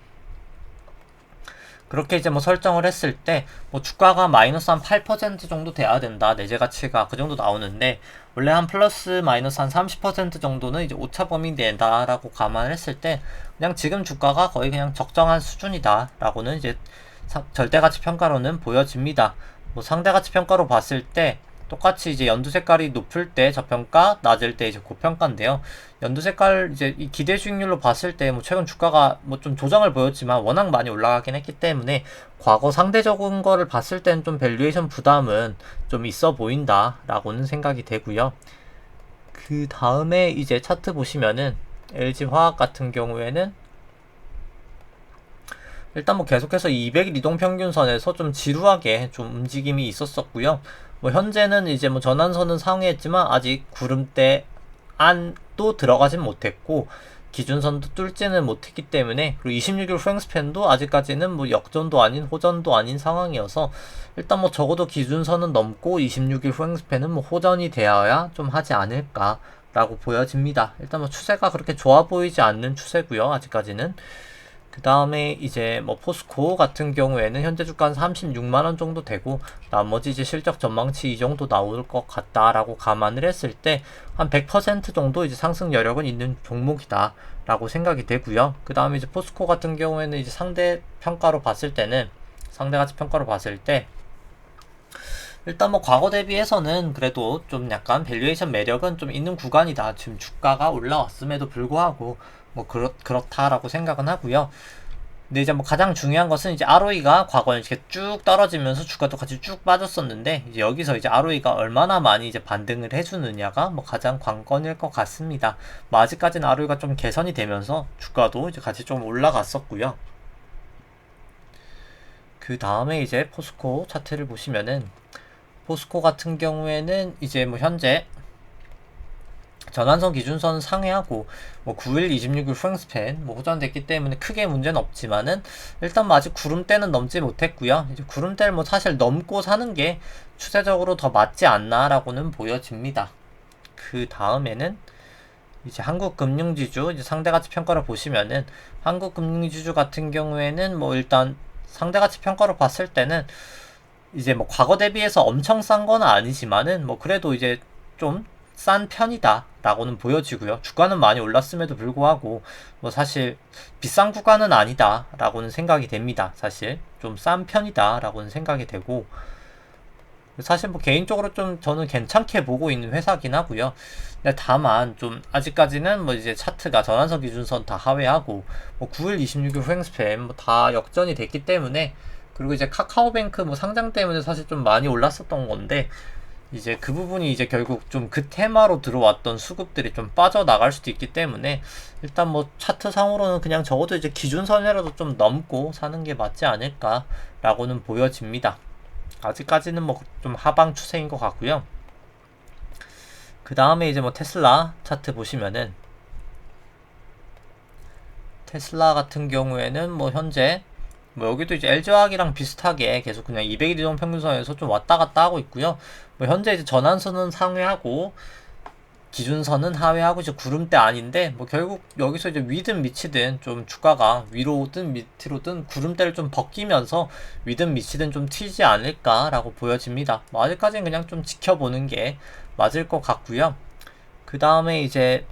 그렇게 이제 뭐 설정을 했을 때 뭐 주가가 마이너스 한 8% 정도 돼야 된다. 내재 가치가 그 정도 나오는데 원래 한 플러스 마이너스 한 30% 정도는 이제 오차 범위 내다라고 감안을 했을 때 그냥 지금 주가가 거의 그냥 적정한 수준이다라고는 이제 절대 가치 평가로는 보여집니다. 뭐 상대 가치 평가로 봤을 때 똑같이 이제 연두 색깔이 높을 때 저평가, 낮을 때 이제 고평가인데요. 연두 색깔 이제 이 기대 수익률로 봤을 때 뭐 최근 주가가 뭐 좀 조정을 보였지만 워낙 많이 올라가긴 했기 때문에 과거 상대적인 거를 봤을 때는 좀 밸류에이션 부담은 좀 있어 보인다라고는 생각이 되고요. 그 다음에 이제 차트 보시면은 LG화학 같은 경우에는 일단 뭐 계속해서 200일 이동평균선에서 좀 지루하게 좀 움직임이 있었었고요. 뭐 현재는 이제 뭐 전환선은 상회했지만 아직 구름대 안도 들어가진 못했고 기준선도 뚫지는 못했기 때문에 그리고 26일 후행 스팬도 아직까지는 뭐 역전도 아닌 호전도 아닌 상황이어서 일단 뭐 적어도 기준선은 넘고 26일 후행 스팬은 뭐 호전이 되어야 좀 하지 않을까 라고 보여집니다. 일단 뭐 추세가 그렇게 좋아 보이지 않는 추세고요. 아직까지는. 그 다음에 이제 뭐 포스코 같은 경우에는 현재 주가는 36만원 정도 되고 나머지 이제 실적 전망치 이 정도 나올 것 같다라고 감안을 했을 때 한 100% 정도 이제 상승 여력은 있는 종목이다 라고 생각이 되고요. 그 다음에 이제 포스코 같은 경우에는 이제 상대 평가로 봤을 때는 상대 가치 평가로 봤을 때 일단 뭐 과거 대비해서는 그래도 좀 약간 밸류에이션 매력은 좀 있는 구간이다. 지금 주가가 올라왔음에도 불구하고 뭐 그렇다라고 생각은 하고요. 근데 이제 뭐 가장 중요한 것은 이제 ROE가 과거에 이렇게 쭉 떨어지면서 주가도 같이 쭉 빠졌었는데 이제 여기서 이제 ROE가 얼마나 많이 이제 반등을 해주느냐가 뭐 가장 관건일 것 같습니다. 뭐 아직까지는 ROE가 좀 개선이 되면서 주가도 이제 같이 좀 올라갔었고요. 그 다음에 이제 포스코 차트를 보시면은 포스코 같은 경우에는 이제 뭐 현재 전환선 기준선 상회하고 뭐 9일 26일 후행스팬 뭐 호전됐기 때문에 크게 문제는 없지만은 일단 뭐 아직 구름대는 넘지 못했고요. 이제 구름대를 뭐 사실 넘고 사는 게 추세적으로 더 맞지 않나라고는 보여집니다. 그 다음에는 이제 한국금융지주 이제 상대가치 평가를 보시면은 한국금융지주 같은 경우에는 뭐 일단 상대가치 평가로 봤을 때는 이제 뭐 과거 대비해서 엄청 싼 건 아니지만은 뭐 그래도 이제 좀 싼 편이다 라고는 보여지고요. 주가는 많이 올랐음에도 불구하고 뭐 사실 비싼 구간은 아니다 라고는 생각이 됩니다. 사실 좀 싼 편이다 라고는 생각이 되고 사실 뭐 개인적으로 좀 저는 괜찮게 보고 있는 회사긴 하고요. 근데 다만 좀 아직까지는 뭐 이제 차트가 전환선 기준선 다 하회하고 뭐 9일 26일 후행스팬 뭐 다 역전이 됐기 때문에 그리고 이제 카카오뱅크 뭐 상장 때문에 사실 좀 많이 올랐었던 건데 이제 그 부분이 이제 결국 좀 그 테마로 들어왔던 수급들이 좀 빠져나갈 수도 있기 때문에 일단 뭐 차트 상으로는 그냥 적어도 이제 기준선이라도 좀 넘고 사는 게 맞지 않을까 라고는 보여집니다. 아직까지는 뭐 좀 하방 추세인 것 같고요. 그 다음에 이제 뭐 테슬라 차트 보시면은 테슬라 같은 경우에는 뭐 현재 뭐 여기도 이제 LG화학이랑 비슷하게 계속 그냥 200일 이동 평균선에서 좀 왔다 갔다 하고 있고요. 뭐 현재 이제 전환선은 상회하고 기준선은 하회하고 이제 구름대 아닌데 뭐 결국 여기서 이제 위든 밑이든 좀 주가가 위로든 밑으로든 구름대를 좀 벗기면서 위든 밑이든 좀 튀지 않을까라고 보여집니다. 뭐 아직까지는 그냥 좀 지켜보는 게 맞을 것 같고요. 그 다음에 이제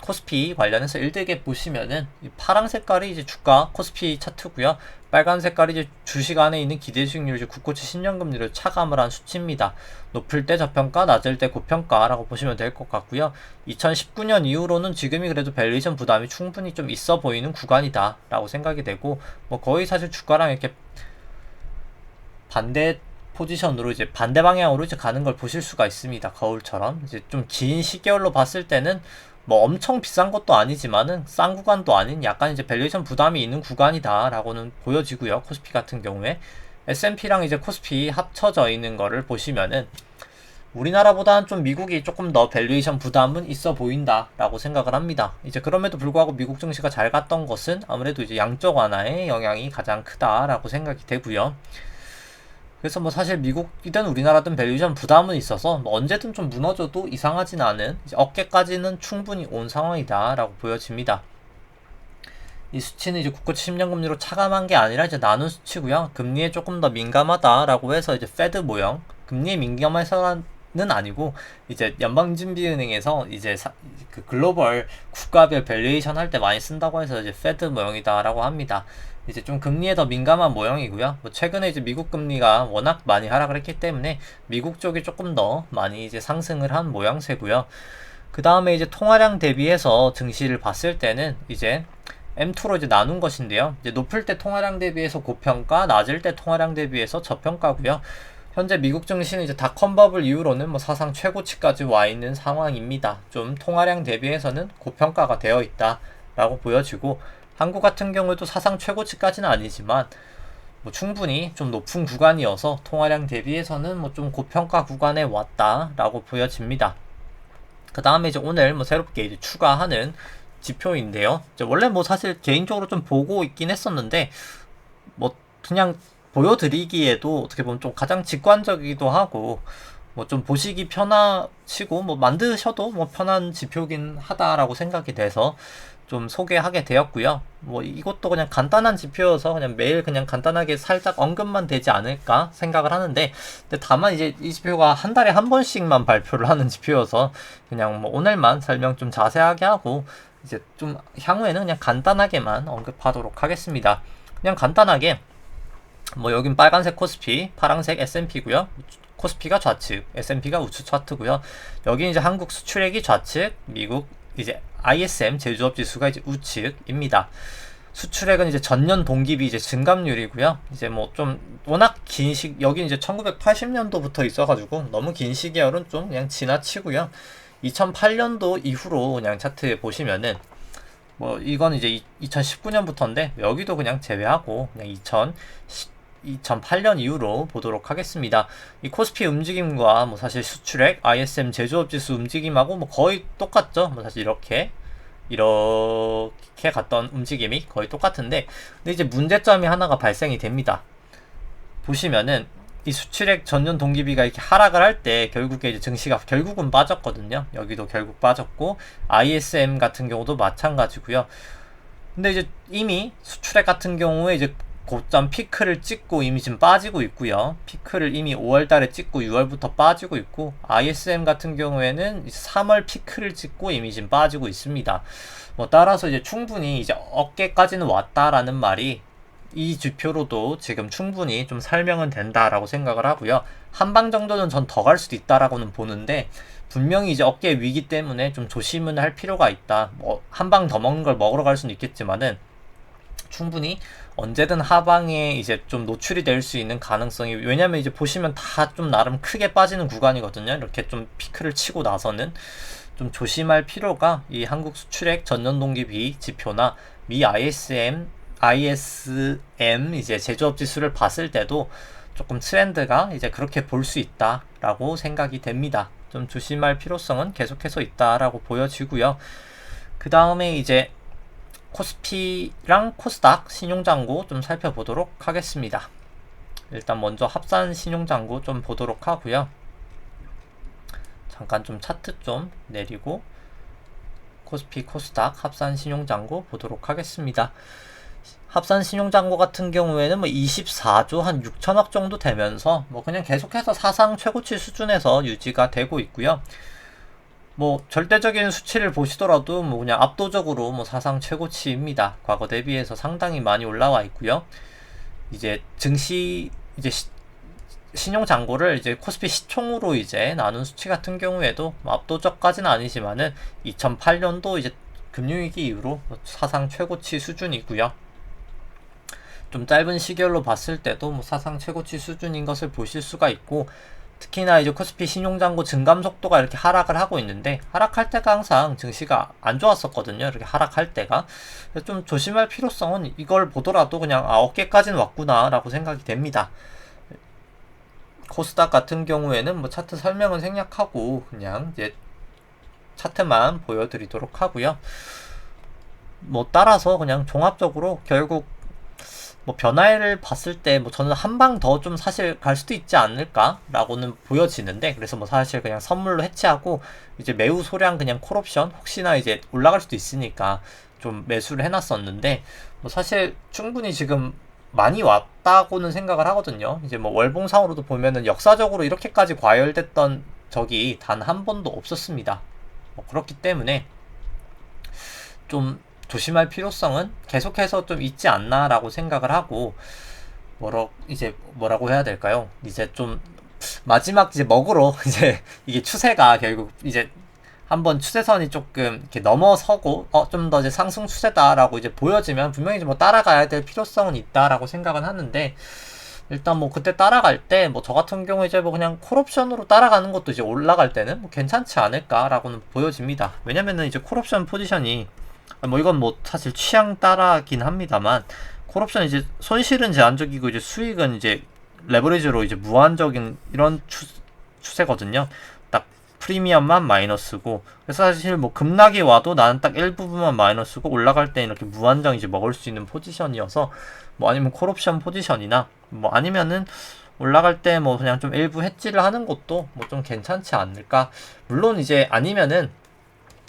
코스피 관련해서 일되게 보시면은 이 파란 색깔이 이제 주가 코스피 차트고요. 빨간 색깔이 이제 주식 안에 있는 기대 수익률, 이제 국고채 10년 금리를 차감을 한 수치입니다. 높을 때 저평가, 낮을 때 고평가라고 보시면 될 것 같고요. 2019년 이후로는 지금이 그래도 밸류에이션 부담이 충분히 좀 있어 보이는 구간이다라고 생각이 되고, 뭐 거의 사실 주가랑 이렇게 반대 포지션으로 이제 반대 방향으로 이제 가는 걸 보실 수가 있습니다. 거울처럼 이제 좀 긴 시계열로 봤을 때는 뭐 엄청 비싼 것도 아니지만은 싼 구간도 아닌 약간 이제 밸류에이션 부담이 있는 구간이다라고는 보여지고요. 코스피 같은 경우에 S&P랑 이제 코스피 합쳐져 있는 거를 보시면은 우리나라보다는 좀 미국이 조금 더 밸류에이션 부담은 있어 보인다라고 생각을 합니다. 이제 그럼에도 불구하고 미국 증시가 잘 갔던 것은 아무래도 이제 양적 완화의 영향이 가장 크다라고 생각이 되고요. 그래서 뭐 사실 미국이든 우리나라든 밸류에이션 부담은 있어서 뭐 언제든 좀 무너져도 이상하진 않은, 이제 어깨까지는 충분히 온 상황이다 라고 보여집니다. 이 수치는 이제 국고채 10년 금리로 차감한 게 아니라 이제 나눈 수치고요. 금리에 조금 더 민감하다라고 해서 이제 페드 모형, 금리에 민감해서는 아니고 이제 연방준비은행에서 이제 그 글로벌 국가별 밸류에이션 할 때 많이 쓴다고 해서 이제 페드 모형이다라고 합니다. 이제 좀 금리에 더 민감한 모형이고요. 뭐 최근에 이제 미국 금리가 워낙 많이 하락을 했기 때문에 미국 쪽이 조금 더 많이 이제 상승을 한 모양새고요. 그 다음에 이제 통화량 대비해서 증시를 봤을 때는 이제 M2로 이제 나눈 것인데요. 이제 높을 때 통화량 대비해서 고평가, 낮을 때 통화량 대비해서 저평가고요. 현재 미국 증시는 이제 닷컴 버블 이후로는 뭐 사상 최고치까지 와 있는 상황입니다. 좀 통화량 대비해서는 고평가가 되어 있다라고 보여지고, 한국 같은 경우에도 사상 최고치까지는 아니지만 뭐 충분히 좀 높은 구간이어서 통화량 대비해서는 뭐 좀 고평가 구간에 왔다라고 보여집니다. 그 다음에 이제 오늘 뭐 새롭게 이제 추가하는 지표인데요. 이제 원래 뭐 사실 개인적으로 좀 보고 있긴 했었는데 뭐 그냥 보여드리기에도 어떻게 보면 좀 가장 직관적이기도 하고 뭐 좀 보시기 편하시고 뭐 만드셔도 뭐 편한 지표긴 하다라고 생각이 돼서 좀 소개하게 되었고요. 뭐 이것도 그냥 간단한 지표여서 그냥 매일 그냥 간단하게 살짝 언급만 되지 않을까 생각을 하는데, 근데 다만 이제 이 지표가 한 달에 한 번씩만 발표를 하는 지표여서 그냥 뭐 오늘만 설명 좀 자세하게 하고 이제 좀 향후에는 그냥 간단하게만 언급하도록 하겠습니다. 그냥 간단하게 뭐 여긴 빨간색 코스피, 파란색 S&P고요. 코스피가 좌측, S&P가 우측 차트고요. 여기 이제 한국 수출액이 좌측, 미국 이제 ISM 제조업 지수가 이제 우측입니다. 수출액은 이제 전년 동기비 이제 증감률이고요. 이제 뭐 좀 워낙 긴 여기 이제 1980년도부터 있어가지고 너무 긴 시계열은 좀 그냥 지나치고요. 2008년도 이후로 그냥 차트 보시면은 뭐 이건 이제 2019년부터인데 여기도 그냥 제외하고 그냥 2008년 이후로 보도록 하겠습니다. 이 코스피 움직임과 뭐 사실 수출액, ISM 제조업 지수 움직임하고 뭐 거의 똑같죠. 뭐 사실 이렇게 갔던 움직임이 거의 똑같은데, 근데 이제 문제점이 하나가 발생이 됩니다. 보시면은 이 수출액 전년 동기비가 이렇게 하락을 할 때 결국에 이제 증시가 결국은 빠졌거든요. 여기도 결국 빠졌고 ISM 같은 경우도 마찬가지고요. 근데 이제 이미 수출액 같은 경우에 이제 고점 피크를 찍고 이미 지금 빠지고 있고요. 피크를 이미 5월달에 찍고 6월부터 빠지고 있고, ISM 같은 경우에는 3월 피크를 찍고 이미 지금 빠지고 있습니다. 뭐 따라서 이제 충분히 이제 어깨까지는 왔다라는 말이 이 지표로도 지금 충분히 좀 설명은 된다라고 생각을 하고요. 한 방 정도는 전 더 갈 수도 있다라고는 보는데, 분명히 이제 어깨 위기 때문에 좀 조심은 할 필요가 있다. 뭐 한 방 더 먹는 걸 먹으러 갈 수는 있겠지만은 충분히 언제든 하방에 이제 좀 노출이 될 수 있는 가능성이, 왜냐면 이제 보시면 다 좀 나름 크게 빠지는 구간이거든요. 이렇게 좀 피크를 치고 나서는 좀 조심할 필요가, 이 한국 수출액 전년 동기비 지표나 미 ISM 이제 제조업 지수를 봤을 때도 조금 트렌드가 이제 그렇게 볼 수 있다라고 생각이 됩니다. 좀 조심할 필요성은 계속해서 있다라고 보여지고요. 그 다음에 이제 코스피랑 코스닥 신용잔고 좀 살펴보도록 하겠습니다. 일단 먼저 합산 신용잔고 좀 보도록 하고요. 잠깐 좀 차트 좀 내리고 코스피 코스닥 합산 신용잔고 보도록 하겠습니다. 합산 신용잔고 같은 경우에는 뭐 24조 한 6천억 정도 되면서 뭐 그냥 계속해서 사상 최고치 수준에서 유지가 되고 있고요. 뭐 절대적인 수치를 보시더라도 뭐 그냥 압도적으로 뭐 사상 최고치입니다. 과거 대비해서 상당히 많이 올라와 있고요. 이제 증시 이제 신용 잔고를 이제 코스피 시총으로 이제 나눈 수치 같은 경우에도 뭐 압도적까지는 아니지만은 2008년도 이제 금융위기 이후로 사상 최고치 수준이고요. 좀 짧은 시결로 봤을 때도 뭐 사상 최고치 수준인 것을 보실 수가 있고, 특히나 이제 코스피 신용잔고 증감 속도가 이렇게 하락을 하고 있는데, 하락할 때가 항상 증시가 안 좋았었거든요. 이렇게 하락할 때가. 좀 조심할 필요성은 이걸 보더라도 그냥 어깨까지는 왔구나 라고 생각이 됩니다. 코스닥 같은 경우에는 뭐 차트 설명은 생략하고 그냥 이제 차트만 보여드리도록 하고요. 뭐 따라서 그냥 종합적으로 결국 뭐 변화를 봤을 때 뭐 저는 한 방 더 좀 사실 갈 수도 있지 않을까라고는 보여지는데, 그래서 뭐 사실 그냥 선물로 해치하고 이제 매우 소량 그냥 콜옵션 혹시나 이제 올라갈 수도 있으니까 좀 매수를 해놨었는데, 뭐 사실 충분히 지금 많이 왔다고는 생각을 하거든요. 이제 뭐 월봉상으로도 보면은 역사적으로 이렇게까지 과열됐던 적이 단 한 번도 없었습니다. 뭐 그렇기 때문에 좀 조심할 필요성은 계속해서 좀 있지 않나라고 생각을 하고, 뭐라고 해야 될까요? 이제 좀 마지막 이제 먹으러 이제 이게 추세가 결국 이제 한번 추세선이 조금 이렇게 넘어서고 좀 더 이제 상승 추세다라고 이제 보여지면 분명히 뭐 따라가야 될 필요성은 있다라고 생각은 하는데, 일단 뭐 그때 따라갈 때 뭐 저 같은 경우 이제 뭐 그냥 콜옵션으로 따라가는 것도 이제 올라갈 때는 뭐 괜찮지 않을까라고는 보여집니다. 왜냐면은 이제 콜옵션 포지션이 뭐 이건 뭐 사실 취향 따라긴 합니다만, 콜옵션 이제 손실은 제한적이고 이제 수익은 이제 레버리지로 이제 무한적인 이런 추세거든요. 딱 프리미엄만 마이너스고, 그래서 사실 뭐 급락이 와도 나는 딱 일부분만 마이너스고 올라갈 때 이렇게 무한정 이제 먹을 수 있는 포지션이어서, 뭐 아니면 콜옵션 포지션이나 뭐 아니면은 올라갈 때 뭐 그냥 좀 일부 해지를 하는 것도 뭐 좀 괜찮지 않을까. 물론 이제 아니면은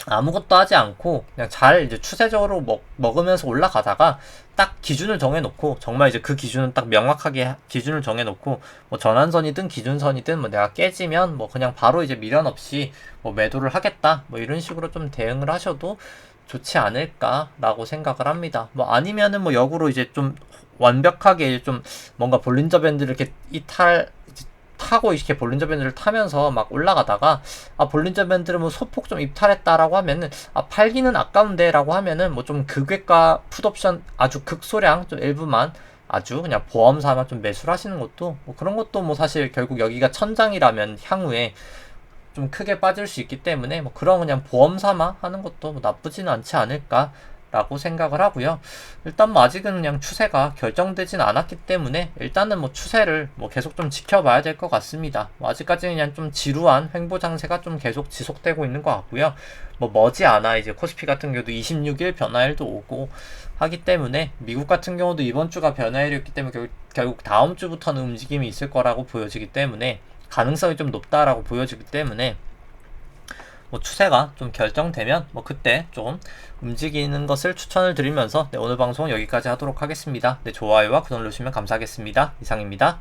아무것도 하지 않고 그냥 잘 이제 추세적으로 먹으면서 올라가다가 딱 기준을 정해놓고, 정말 이제 그 기준은 딱 명확하게 기준을 정해놓고, 뭐 전환선이든 기준선이든 뭐 내가 깨지면 뭐 그냥 바로 이제 미련 없이 뭐 매도를 하겠다, 뭐 이런 식으로 좀 대응을 하셔도 좋지 않을까라고 생각을 합니다. 뭐 아니면은 뭐 역으로 이제 좀 완벽하게 좀 뭔가 볼린저 밴드를 이렇게 타고 이렇게 볼린저 밴드를 타면서 막 올라가다가 볼린저 밴드를 뭐 소폭 좀 입탈했다라고 하면은 팔기는 아까운데 라고 하면은 뭐 좀 극외가 풋옵션 아주 극소량 좀 일부만 아주 그냥 보험 삼아 좀 매수를 하시는 것도 뭐 그런 것도 뭐 사실 결국 여기가 천장이라면 향후에 좀 크게 빠질 수 있기 때문에 뭐 그런 그냥 보험 삼아 하는 것도 뭐 나쁘지는 않지 않을까 라고 생각을 하고요. 일단 뭐 아직은 그냥 추세가 결정되진 않았기 때문에 일단은 뭐 추세를 뭐 계속 좀 지켜봐야 될 것 같습니다. 뭐 아직까지는 그냥 좀 지루한 횡보 장세가 좀 계속 지속되고 있는 것 같고요. 뭐 머지않아 이제 코스피 같은 경우도 26일 변화일도 오고 하기 때문에, 미국 같은 경우도 이번 주가 변화일이었기 때문에 결국 다음 주부터는 움직임이 있을 거라고 보여지기 때문에, 가능성이 좀 높다라고 보여지기 때문에 뭐 추세가 좀 결정되면 뭐 그때 좀 움직이는 것을 추천을 드리면서 오늘 방송 여기까지 하도록 하겠습니다. 좋아요와 구독 누르시면 감사하겠습니다. 이상입니다.